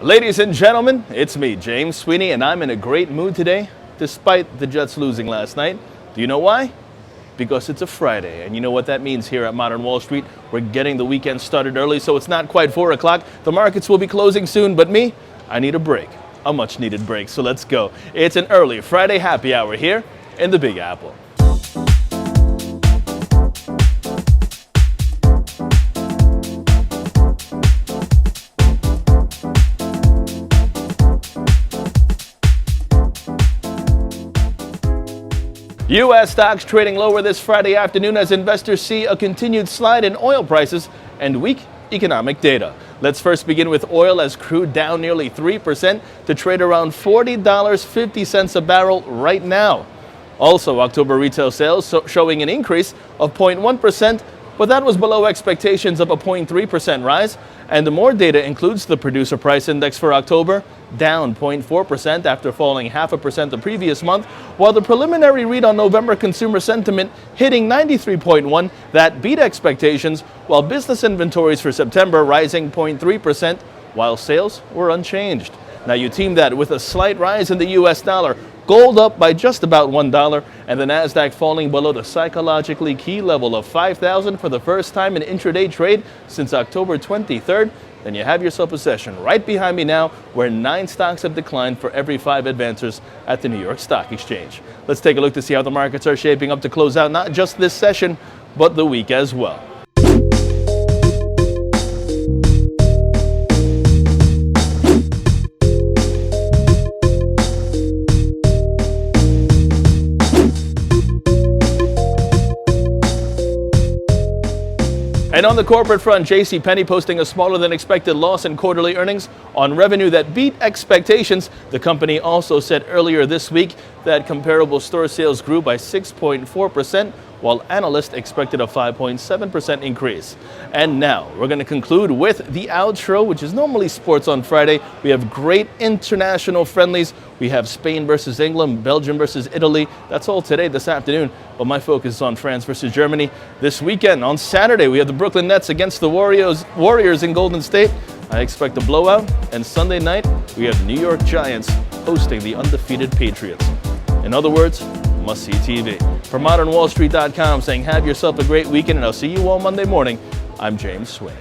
Ladies and gentlemen, it's me, James Sweeney, and I'm in a great mood today, despite the Jets losing last night. Do you know why? Because it's a Friday, and you know what that means here at Modern Wall Street. We're getting the weekend started early, so it's not quite 4 o'clock. The markets will be closing soon, but me, I need a break, a much-needed break, so let's go. It's an early Friday happy hour here in the Big Apple. U.S. stocks trading lower this Friday afternoon as investors see a continued slide in oil prices and weak economic data. Let's first begin with oil as crude down nearly 3% to trade around $40.50 a barrel right now. Also, October retail sales showing an increase of 0.1%, but that was below expectations of a 0.3% rise. And the more data includes the producer price index for October, down 0.4% after falling 0.5% the previous month, while the preliminary read on November consumer sentiment hitting 93.1, that beat expectations, while business inventories for September rising 0.3%, while sales were unchanged. Now you team that with a slight rise in the U.S. dollar, gold up by just about $1, and the Nasdaq falling below the psychologically key level of 5,000 for the first time in intraday trade since October 23rd, then you have yourself a session right behind me now where 9 stocks have declined for every 5 advancers at the New York Stock Exchange. Let's take a look to see how the markets are shaping up to close out not just this session, but the week as well. And on the corporate front, JCPenney posting a smaller than expected loss in quarterly earnings on revenue that beat expectations. The company also said earlier this week that comparable store sales grew by 6.4%, while analysts expected a 5.7% increase. And now we're going to conclude with the outro, which is normally sports on Friday. We have great international friendlies. We have Spain versus England, Belgium versus Italy. That's all today, this afternoon. But my focus is on France versus Germany. This weekend, on Saturday, we have the Brooklyn Nets against the Warriors in Golden State. I expect a blowout. And Sunday night, we have the New York Giants hosting the undefeated Patriots. In other words, must-see TV. For ModernWallStreet.com saying have yourself a great weekend, and I'll see you all Monday morning. I'm James Sweeney.